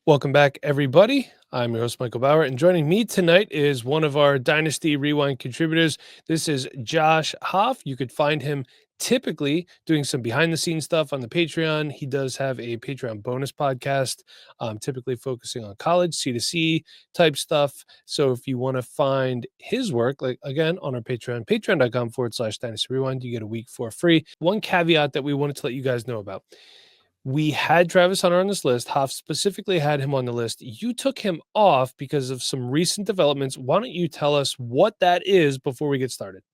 Welcome back, everybody. I'm your host, Michael Bauer, and joining me tonight is one of our Dynasty Rewind contributors. This is Josh Hoff. You could find him typically doing some behind the scenes stuff on the Patreon. He does have a Patreon bonus podcast, typically focusing on college, C2C type stuff. So if you want to find his work, like again, on our Patreon, patreon.com/Dynasty Rewind, you get a week for free. One caveat that we wanted to let you guys know about. We had Travis Hunter on this list. Hoff specifically had him on the list. You took him off because of some recent developments. Why don't you tell us what that is before we get started?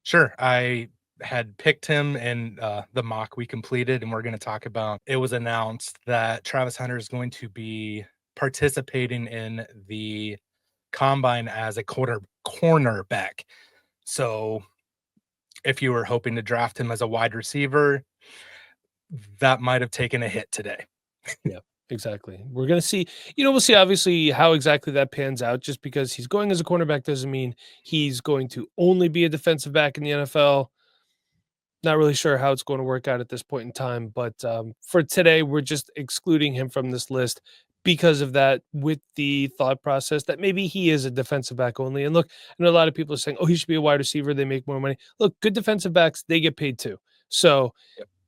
Sure. I had picked him in the mock we completed, and we're going to talk about it. Was announced that Travis Hunter is going to be participating in the combine as a cornerback. So if you were hoping to draft him as a wide receiver, that might have taken a hit today. Yeah, exactly. We're going to see, we'll see obviously how exactly that pans out. Just because he's going as a cornerback doesn't mean he's going to only be a defensive back in the NFL. Not really sure how it's going to work out at this point in time, but for today, we're just excluding him from this list because of that, with the thought process that maybe he is a defensive back only. And look, I know a lot of people are saying, oh, he should be a wide receiver. They make more money. Look, good defensive backs, they get paid too. So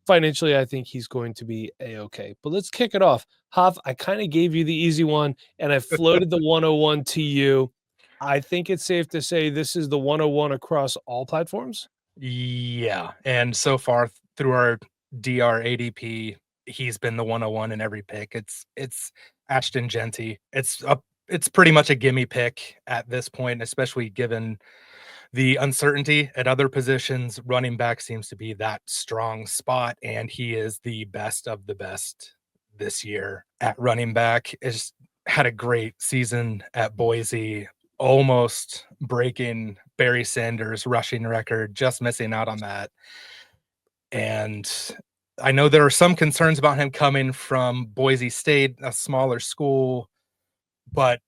financially, I think he's going to be A-okay. But let's kick it off. Hoff, I kind of gave you the easy one, and I floated the 101 to you. I think it's safe to say this is the 101 across all platforms. Yeah. And so far through our DR ADP, he's been the 101 in every pick. It's Ashton Jeanty. It's pretty much a gimme pick at this point, especially given the uncertainty at other positions. Running back seems to be that strong spot, and he is the best of the best this year at running back. Has had a great season at Boise, almost breaking Barry Sanders' rushing record, just missing out on that. And I know there are some concerns about him coming from Boise State, a smaller school, but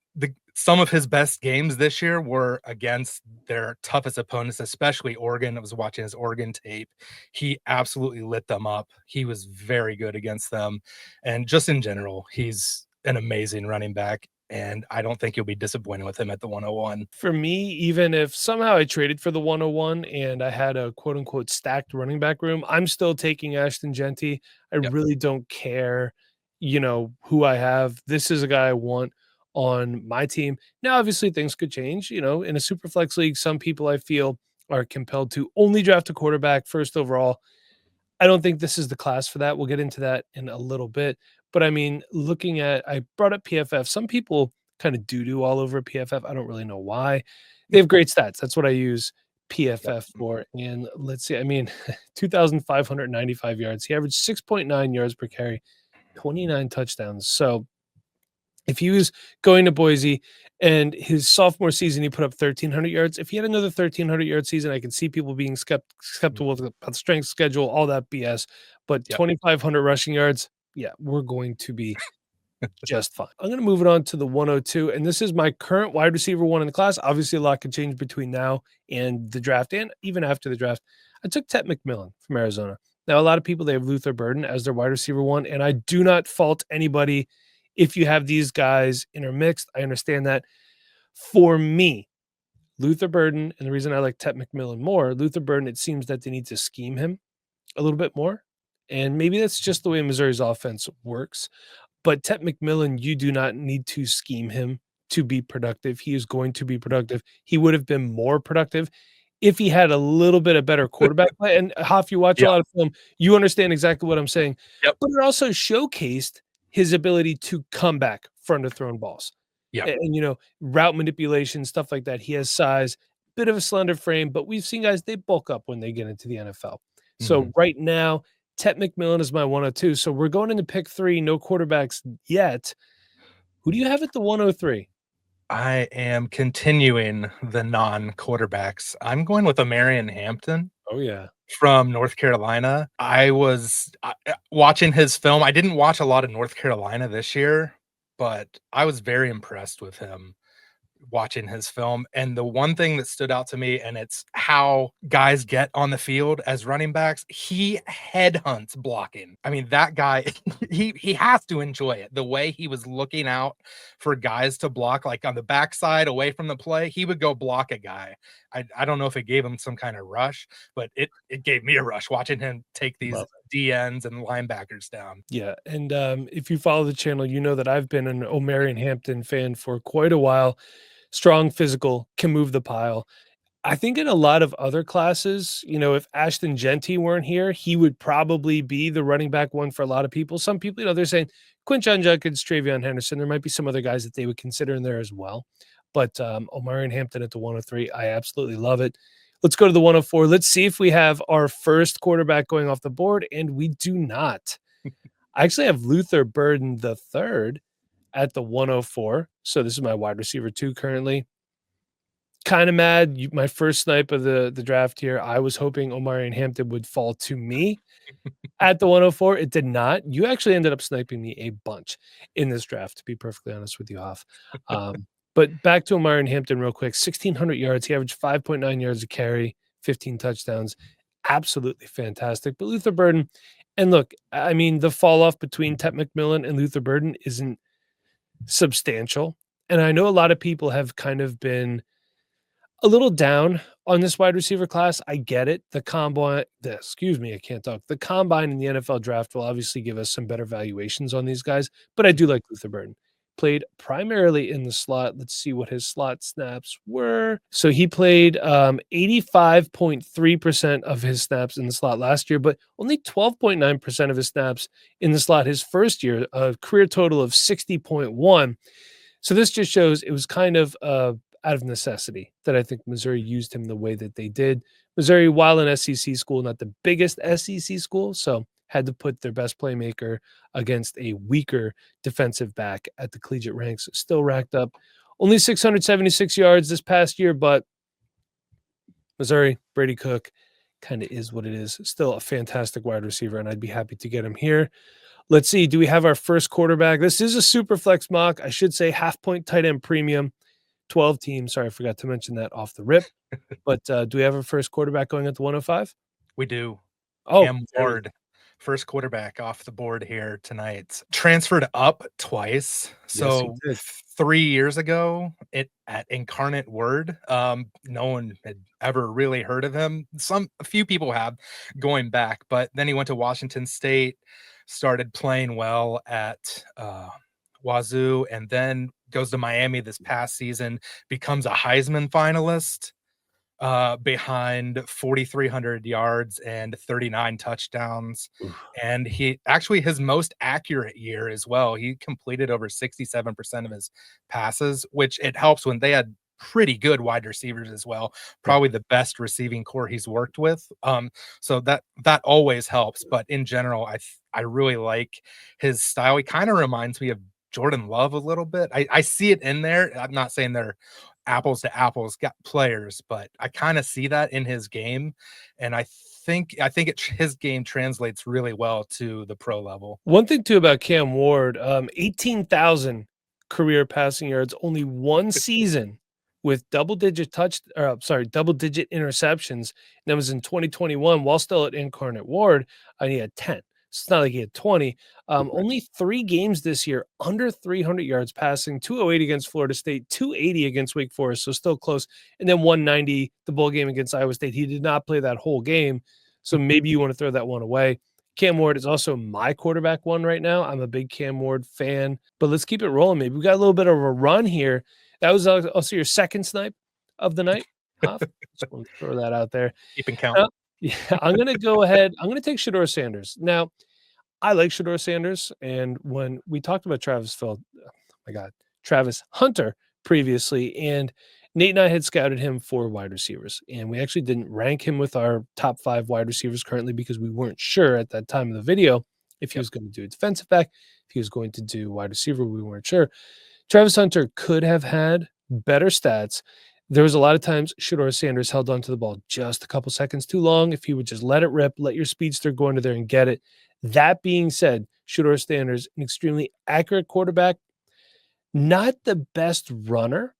some of his best games this year were against their toughest opponents, especially Oregon. I was watching his Oregon tape. He absolutely lit them up. He was very good against them. And just in general, he's an amazing running back. And I don't think you'll be disappointed with him at the 101. For me, even if somehow I traded for the 101 and I had a quote unquote stacked running back room, I'm still taking Ashton Jeanty. I Yep. really don't care, who I have. This is a guy I want on my team. Now, obviously, things could change. In a super flex league, some people I feel are compelled to only draft a quarterback first overall. I don't think this is the class for that. We'll get into that in a little bit. But I mean, I brought up PFF. Some people kind of doo-doo all over PFF. I don't really know why. They have great stats. That's what I use PFF for. And let's see, I mean, 2,595 yards. He averaged 6.9 yards per carry, 29 touchdowns. So if he was going to Boise and his sophomore season, he put up 1,300 yards. If he had another 1,300-yard season, I can see people being skeptical about the strength schedule, all that BS. But 2,500 rushing yards, yeah, we're going to be just fine. I'm going to move it on to the 102, and this is my current wide receiver one in the class. Obviously, a lot could change between now and the draft, and even after the draft. I took McMillan from Arizona. Now, a lot of people, they have Luther Burden as their wide receiver one, and I do not fault anybody if you have these guys intermixed. I understand that. For me, Luther Burden, and the reason I like McMillan more, Luther Burden, it seems that they need to scheme him a little bit more. And maybe that's just the way Missouri's offense works. But McMillan, you do not need to scheme him to be productive. He is going to be productive. He would have been more productive if he had a little bit of better quarterback play. And Hoff, you watch a lot of film, you understand exactly what I'm saying. Yep. But it also showcased his ability to come back for underthrown balls. Yeah. And route manipulation, stuff like that. He has size, bit of a slender frame, but we've seen guys, they bulk up when they get into the NFL. So right now, McMillan is my 102. So we're going into pick 3, no quarterbacks yet. Who do you have at the 103? I am continuing the non-quarterbacks. I'm going with Omarion Hampton. Oh, yeah. From North Carolina. I was watching his film. I didn't watch a lot of North Carolina this year, but I was very impressed with him. watching his film. And the one thing that stood out to me, and it's how guys get on the field as running backs, he headhunts blocking. I mean, that guy, he has to enjoy it. The way he was looking out for guys to block, like on the backside away from the play, he would go block a guy. I don't know if it gave him some kind of rush, but it gave me a rush watching him take these DNs and linebackers down. Yeah, and if you follow the channel, you know that I've been an Omarion Hampton fan for quite a while. Strong, physical, can move the pile. I think in a lot of other classes, if Ashton Jeanty weren't here, he would probably be the running back one for a lot of people. Some people, they're saying Quinshon, Judkins, TreVeyon, Henderson. There might be some other guys that they would consider in there as well. But Omarion Hampton at the 103, I absolutely love it. Let's go to the 104. Let's see if we have our first quarterback going off the board, and we do not. I actually have Luther Burden the third at the 104. So this is my wide receiver 2 currently. Kind of mad. My first snipe of the draft here, I was hoping Omarion Hampton would fall to me at the 104. It did not. You actually ended up sniping me a bunch in this draft, to be perfectly honest with you, Hoff. But back to Omarion Hampton real quick. 1,600 yards. He averaged 5.9 yards a carry, 15 touchdowns. Absolutely fantastic. But Luther Burden, and look, I mean, the fall off between McMillan and Luther Burden isn't substantial. And I know a lot of people have kind of been a little down on this wide receiver class. I get it. I can't talk. The combine in the NFL draft will obviously give us some better valuations on these guys, but I do like Luther Burden. Played primarily in the slot. Let's see what his slot snaps were. So he played 85.3% of his snaps in the slot last year, but only 12.9% of his snaps in the slot his first year, a career total of 60.1. So this just shows it was kind of out of necessity that I think Missouri used him the way that they did. Missouri, while an SEC school, not the biggest SEC school, so had to put their best playmaker against a weaker defensive back at the collegiate ranks. Still racked up only 676 yards this past year, but Missouri, Brady Cook, kind of is what it is. Still a fantastic wide receiver, and I'd be happy to get him here. Let's see. Do we have our first quarterback? This is a super flex mock. I should say half point tight end premium. 12 teams. Sorry, I forgot to mention that off the rip. But do we have our first quarterback going at the 105? We do. Oh, Cam Ward, first quarterback off the board here tonight. Transferred up twice. So 3 years ago, at Incarnate Word, no one had ever really heard of him. A few people have going back, but then he went to Washington State, started playing well at Wazoo, and then goes to Miami this past season, becomes a Heisman finalist behind 4,300 yards and 39 touchdowns. Oof. And he actually, his most accurate year as well, he completed over 67% of his passes, which it helps when they had pretty good wide receivers as well, probably the best receiving core he's worked with. So that always helps. But in general, I really like his style. He kind of reminds me of Jordan Love a little bit. I see it in there. I'm not saying they're apples to apples got players, but I kind of see that in his game, and I think his game translates really well to the pro level. One thing too about Cam Ward, 18,000 career passing yards, only one season with double-digit interceptions. That was in 2021 while still at Incarnate Ward, and he had 10. So it's not like he had 20. Only 3 games this year under 300 yards passing, 208 against Florida State, 280 against Wake Forest, so still close, and then 190 the bowl game against Iowa State. He did not play that whole game, so maybe you want to throw that one away. Cam Ward is also my quarterback one right now. I'm a big Cam Ward fan, but let's keep it rolling. Maybe we got a little bit of a run here. That was also your second snipe of the night. Just want to throw that out there. Keeping count. Yeah, I'm going to go ahead. I'm going to take Shedeur Sanders. Now, I like Shedeur Sanders, and when we talked about Travis Hunter previously, and Nate and I had scouted him for wide receivers, and we actually didn't rank him with our top 5 wide receivers currently because we weren't sure at that time of the video if he was going to do a defensive back, if he was going to do wide receiver. We weren't sure. Travis Hunter could have had better stats. There was a lot of times Shedeur Sanders held onto the ball just a couple seconds too long. If he would just let it rip, let your speedster go into there and get it. That being said, Shedeur Sanders, an extremely accurate quarterback, not the best runner,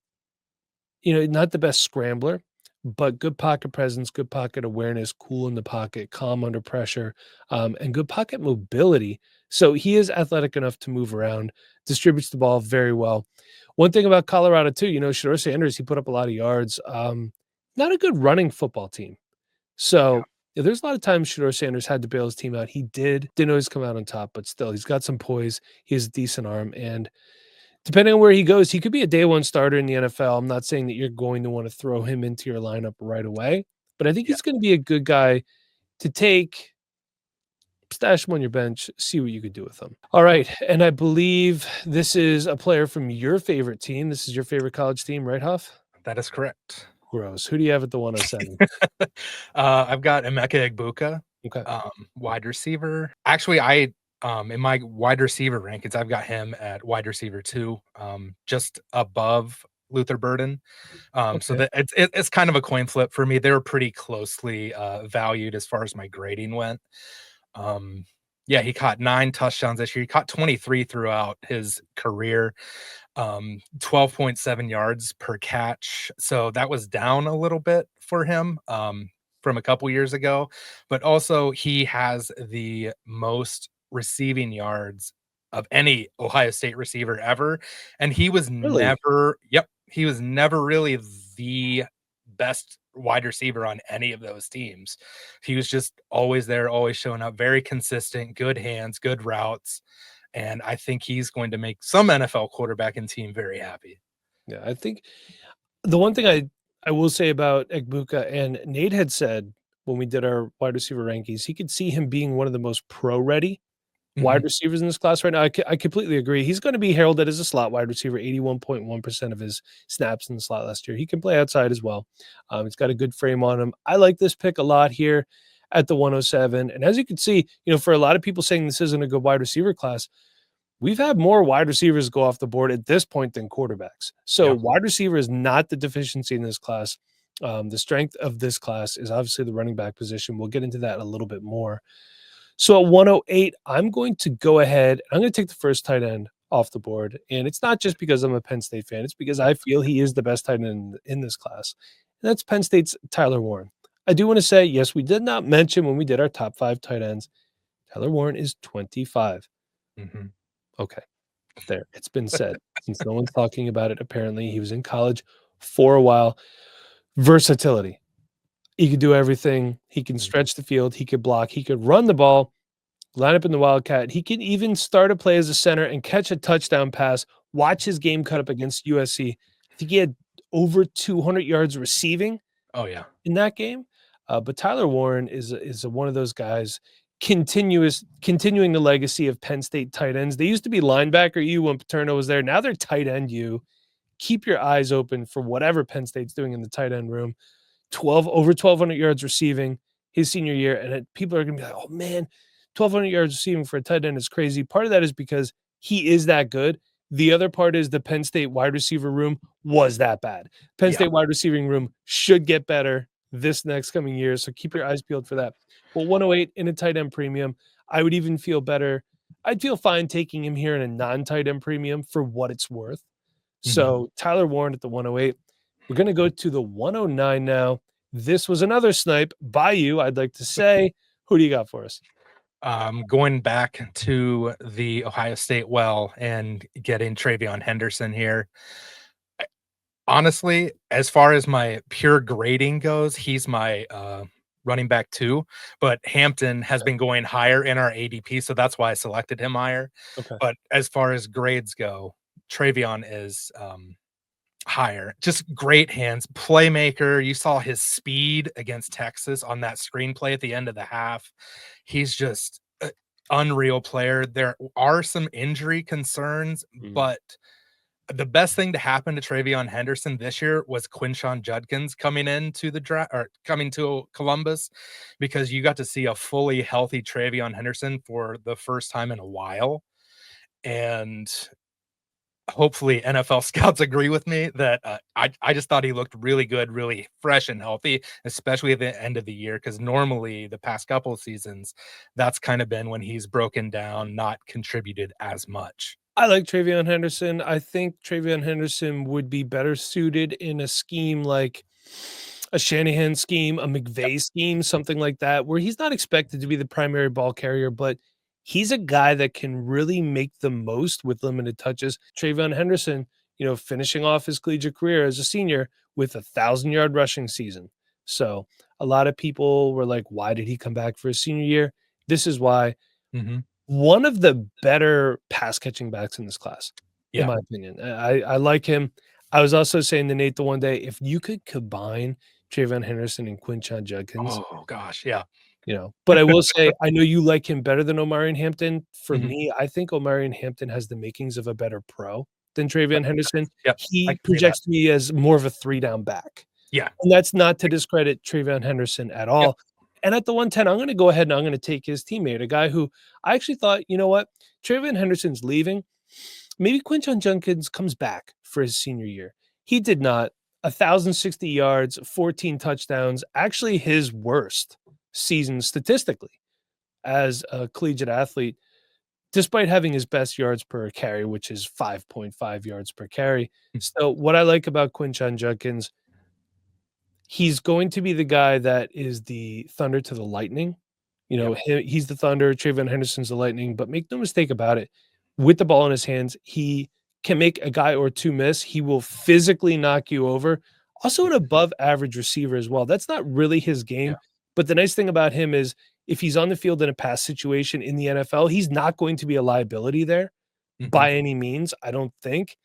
not the best scrambler, but good pocket presence, good pocket awareness, cool in the pocket, calm under pressure, and good pocket mobility. So he is athletic enough to move around, distributes the ball very well. One thing about Colorado too, Shedeur Sanders, he put up a lot of yards. Not a good running football team. Yeah. So there's a lot of times Shedeur Sanders had to bail his team out. He didn't always come out on top, but still, he's got some poise. He has a decent arm, and depending on where he goes, he could be a day one starter in the NFL. I'm not saying that you're going to want to throw him into your lineup right away, but I think Yeah. he's going to be a good guy to take, stash him on your bench, see what you could do with him. All right. And I believe this is a player from your favorite team. This is your favorite college team, right, Huff? That is correct. Gross. Who do you have at the 107? I've got Emeka Egbuka, Okay. wide receiver. Actually, I in my wide receiver rankings, I've got him at wide receiver 2, just above Luther Burden. So Okay. that it's kind of a coin flip for me. They were pretty closely valued as far as my grading went. Um, yeah, he caught 9 touchdowns this year. He caught 23 throughout his career. 12.7 yards per catch. So that was down a little bit for him from a couple years ago. But also, he has the most receiving yards of any Ohio State receiver ever. And he was Really? never, yep, he was never really the best wide receiver on any of those teams. He was just always there, always showing up, very consistent, good hands, good routes. And I think he's going to make some NFL quarterback and team very happy. Yeah. I think the one thing I will say about Egbuka, and Nate had said when we did our wide receiver rankings, he could see him being one of the most pro ready Mhm. wide receivers in this class right now. I completely agree. He's going to be heralded as a slot wide receiver, 81.1% of his snaps in the slot last year. He can play outside as well. He's got a good frame on him. I like this pick a lot here at the 107. And as you can see, for a lot of people saying this isn't a good wide receiver class, we've had more wide receivers go off the board at this point than quarterbacks. So Yeah. wide receiver is not the deficiency in this class. The strength of this class is obviously the running back position. We'll get into that a little bit more. So at 108, I'm going to go ahead. I'm going to take the first tight end off the board. And it's not just because I'm a Penn State fan. It's because I feel he is the best tight end in this class. And that's Penn State's Tyler Warren. I do want to say, yes, we did not mention when we did our top 5 tight ends, Tyler Warren is 25. Mhm. Okay. There, it's been said. Since no one's talking about it, apparently he was in college for a while. Versatility. He could do everything. He can Mhm. stretch the field. He could block. He could run the ball, line up in the Wildcat. He can even start a play as a center and catch a touchdown pass. Watch his game cut up against USC. I think he had over 200 yards receiving Oh, yeah. in that game. But Tyler Warren is one of those guys continuing the legacy of Penn State tight ends. They used to be linebacker you when Paterno was there. Now they're tight end you. Keep your eyes open for whatever Penn State's doing in the tight end room. 1,200 yards receiving his senior year, and people are going to be like, "Oh man, 1,200 yards receiving for a tight end is crazy." Part of that is because he is that good. The other part is the Penn State wide receiver room was that bad. Penn Yeah. State wide receiving room should get better this next coming year, so keep your eyes peeled for that. Well, 108 in a tight end premium, I would even feel better. I'd feel fine taking him here in a non-tight end premium for what it's worth. Mhm. So Tyler Warren at the 108. We're going to go to the 109 now. This was another snipe by you, I'd like to say. Who do you got for us? Going back to the Ohio State well and getting TreVeyon Henderson here. I honestly, as far as my pure grading goes, he's my, running back 2, but Hampton has Okay. been going higher in our ADP, so that's why I selected him higher. Okay. But as far as grades go, TreVeyon is, higher. Just great hands, playmaker. You saw his speed against Texas on that screenplay at the end of the half. He's just a unreal player. There are some injury concerns, Mm. but the best thing to happen to TreVeyon Henderson this year was Quinshon Judkins coming into the draft or coming to Columbus because you got to see a fully healthy TreVeyon Henderson for the first time in a while. And hopefully NFL scouts agree with me that I just thought he looked really good, really fresh and healthy, especially at the end of the year. Because normally the past couple of seasons, that's kind of been when he's broken down, not contributed as much. I like TreVeyon Henderson. I think TreVeyon Henderson would be better suited in a scheme like a Shanahan scheme, a Yep. McVay scheme, something like that, where he's not expected to be the primary ball carrier, but he's a guy that can really make the most with limited touches. TreVeyon Henderson, finishing off his collegiate career as a senior with 1,000-yard rushing season. So a lot of people were like, why did he come back for his senior year? This is why. Mhm. One of the better pass catching backs in this class, in Yeah. my opinion. I like him. I was also saying to Nate the one day, if you could combine TreVeyon Henderson and Quinshon Judkins, Oh gosh, yeah. but I will say, I know you like him better than Omarion Hampton. For Mhm. me, I think Omarion Hampton has the makings of a better pro than That TreVeyon makes Henderson. sense. Yep, I He can see that. projects to me as more of a 3 down back. Yeah. And that's not to discredit TreVeyon Henderson at Yep. all. And at the 110, I'm gonna go ahead and I'm gonna take his teammate, a guy who I actually thought, you know what? TreVeyon Henderson's leaving. Maybe Quinshon Judkins comes back for his senior year. He did not. 1,060 yards, 14 touchdowns, actually his worst season statistically as a collegiate athlete, despite having his best yards per carry, which is 5.5 yards per carry. Mm. So what I like about Quinshon Judkins, he's going to be the guy that is the thunder to the lightning. Yep. He's the thunder, TreVeyon Henderson's the lightning, but make no mistake about it, with the ball in his hands, he can make a guy or two miss. He will physically knock you over. Also an above average receiver as well. That's not really his Yeah. game, but the nice thing about him is if he's on the field in a pass situation in the NFL, he's not going to be a liability there Mhm. by any means, I don't think.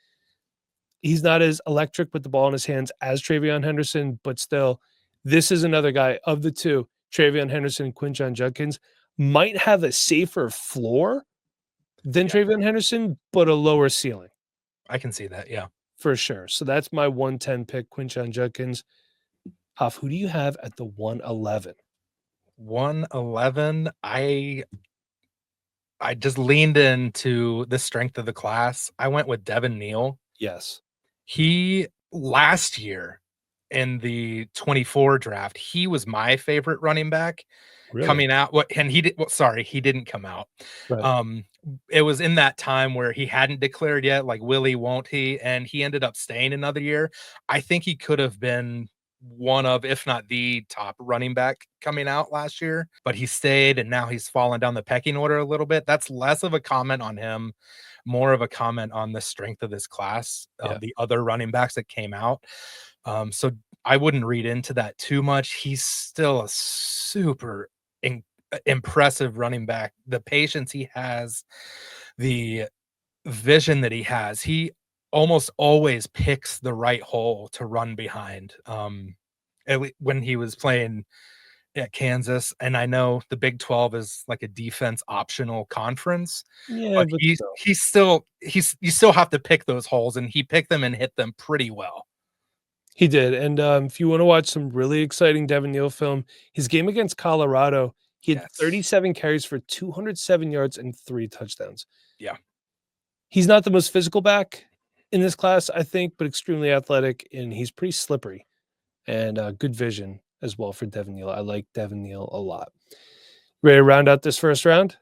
He's not as electric with the ball in his hands as TreVeyon Henderson, but still, this is another guy of the two, TreVeyon Henderson and Quinshon Judkins, might have a safer floor than Yeah. TreVeyon Henderson, but a lower ceiling I can see that, yeah. for sure. So that's my 110 pick, Quinshon Judkins. Hoff, who do you have at the 111? 111, I just leaned into the strength of the class. I went with Devin Neal. Yes. He last year in the 24 draft, he was my favorite running back Really? coming out. What and he did well, sorry, he didn't come out. Right. Um, it was in that time where he hadn't declared yet, like Willie won't he? And he ended up staying another year. I think he could have been one of, if not the top running back coming out last year, but he stayed and now he's fallen down the pecking order a little bit. That's less of a comment on him, more of a comment on the strength of this class, Yeah. the other running backs that came out. So I wouldn't read into that too much. He's still a super impressive running back. The patience he has, the vision that he has, he almost always picks the right hole to run behind. When he was playing at Kansas, and I know the Big 12 is like a defense optional conference, Yeah, but but he's still. he's still he's you still have to pick those holes, and he picked them and hit them pretty well. He did, and, if you wanna watch some really exciting Devin Neal film, his game against Colorado, he had Yes. 37 carries for 207 yards and 3 touchdowns. Yeah. He's not the most physical back in this class, I think, but extremely athletic, and he's pretty slippery, and, good vision as well for Devin Neal. I like Devin Neal a lot. Ready to round out this first round?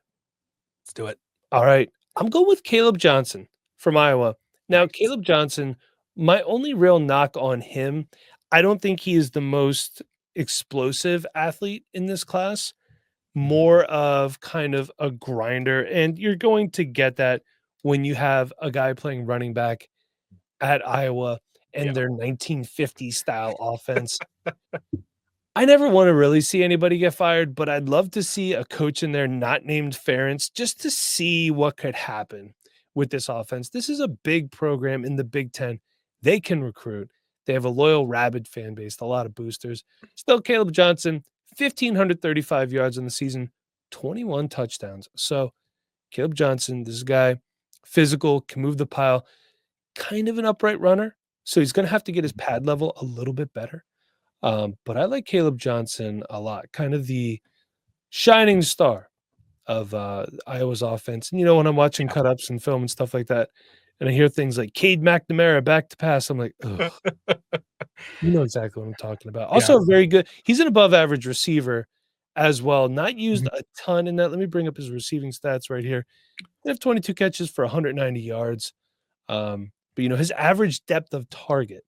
Let's do it. All right. I'm going with Kaleb Johnson from Iowa. Now, Nice. Kaleb Johnson, my only real knock on him, I don't think he is the most explosive athlete in this class, Mhm. more of kind of a grinder. And you're going to get that when you have a guy playing running back at Iowa Yeah. and their 1950s style offense. I never want to really see anybody get fired, but I'd love to see a coach in there not named Ferentz just to see what could happen with this offense. This is a big program in the Big Ten. They can recruit. They have a loyal, rabid fan base, a lot of boosters. Still, Kaleb Johnson, 1,535 yards in the season, 21 touchdowns. So, Kaleb Johnson, this guy, physical, can move the pile, kind of an upright runner. So, he's going to have to get his pad level a little bit better. But I like Kaleb Johnson a lot, kind of the shining star of Iowa's offense. And when I'm watching Yeah. cut ups and film and stuff like that, and I hear things like Cade McNamara back to pass, I'm like, ugh, you know exactly what I'm talking about. Yeah. Also, very good. He's an above average receiver as well. Not used Mhm. a ton in that. Let me bring up his receiving stats right here. They have 22 catches for 190 yards. But his average depth of target,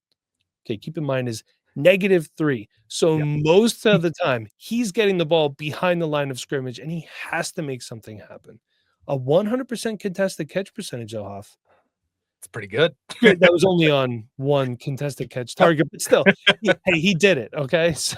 okay, keep in mind, is -3. So Yeah, most of the time, he's getting the ball behind the line of scrimmage, and he has to make something happen. A 100% contested catch percentage, Hoff. it's pretty good. Great, that was only on one contested catch target, but still, hey, he did it, okay? So,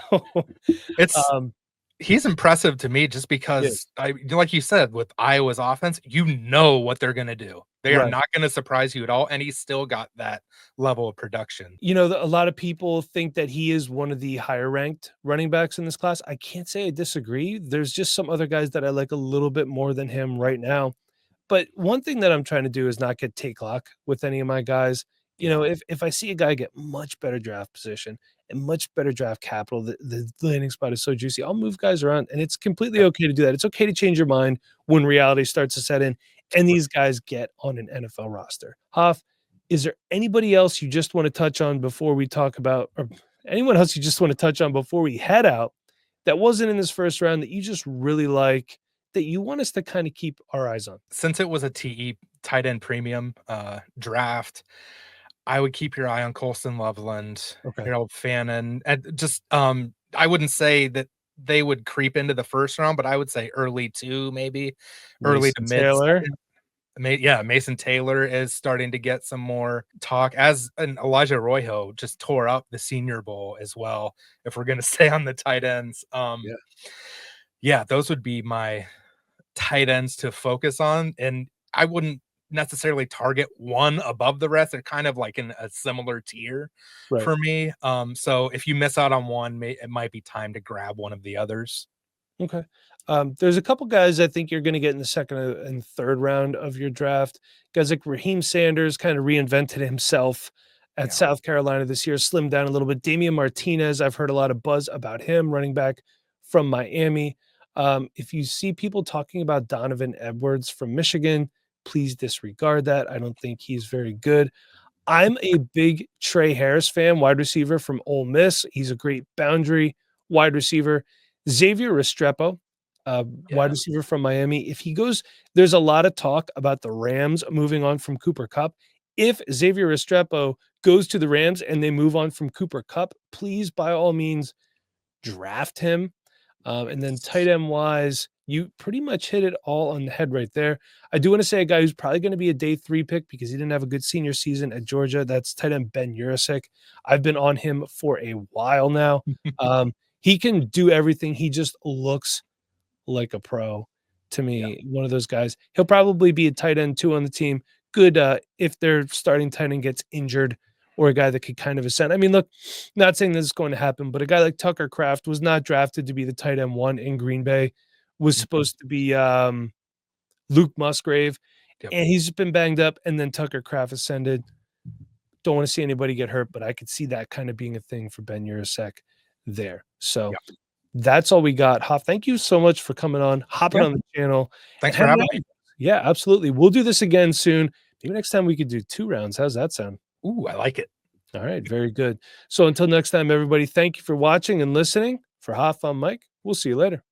It's um, He's impressive to me just yeah, because like you said, with Iowa's offense, you know what they're gonna do. They are right. not gonna surprise you at all, and he's still got that level of production. A lot of people think that he is one of the higher ranked running backs in this class. I can't say I disagree. There's just some other guys that I like a little bit more than him right now. But one thing that I'm trying to do is not get take lock with any of my guys. Yeah, If I see a guy get much better draft position and much better draft capital, the landing spot is so juicy. I'll move guys around, and it's completely yep, okay to do that. It's okay to change your mind when reality starts to set in, and absolutely. these guys get on an NFL roster. Hoff, is there anybody else you just want to touch on before we talk about, or anyone else you just want to touch on before we head out that wasn't in this first round that you just really like, that you want us to kind of keep our eyes on? Since it was a TE tight end premium, draft, I would keep your eye on Colston Loveland, Okay. Harold Fannin, and just, I wouldn't say that they would creep into the first round, but I would say early 2, maybe early to Mason mid Taylor. 2nd. Yeah, Mason Taylor is starting to get some more talk, as and Elijah Royho just tore up the Senior Bowl as well, if we're gonna stay on the tight ends. Yeah, Yeah, those would be my tight ends to focus on, and I wouldn't necessarily target one above the rest. They're kind of like in a similar tier right. for me. So if you miss out on one, it might be time to grab one of the others. Okay. There's a couple guys I think you're going to get in the second and third round of your draft. Guys like Raheem Sanders kind of reinvented himself at Yeah. South Carolina this year, slimmed down a little bit. Damian Martinez, I've heard a lot of buzz about him, running back from Miami. If you see people talking about Donovan Edwards from Michigan, please disregard that. I don't think he's very good. I'm a big Trey Harris fan, wide receiver from Ole Miss. He's a great boundary wide receiver. Xavier Restrepo, wide Yeah. receiver from Miami. If he goes, there's a lot of talk about the Rams moving on from Cooper Cup. If Xavier Restrepo goes to the Rams and they move on from Cooper Cup, please, by all means, draft him. And then tight end wise, you pretty much hit it all on the head right there. I do want to say a guy who's probably going to be a day 3 pick because he didn't have a good senior season at Georgia. That's tight end Ben Urasic. I've been on him for a while now. He can do everything. He just looks like a pro to Yeah. me. One of those guys. He'll probably be a tight end 2 on the team. Good if their starting tight end gets injured, or a guy that could kind of ascend. I mean, look, not saying this is going to happen, but a guy like Tucker Kraft was not drafted to be the tight end 1 in Green Bay. Was Mhm. supposed to be Luke Musgrave, Yep. and he's been banged up. And then Tucker Kraft ascended. Don't want to see anybody get hurt, but I could see that kind of being a thing for Ben Urasek there. So Yeah. that's all we got. Hoff, thank you so much for coming on, hopping Yeah. on the channel, and Thanks for hanging having out me. with us. Yeah, absolutely. We'll do this again soon. Maybe next time we could do 2 rounds. How's that sound? Ooh, I like it. All right, very good. So until next time, everybody, thank you for watching and listening. For Hoff, I'm Mike. We'll see you later.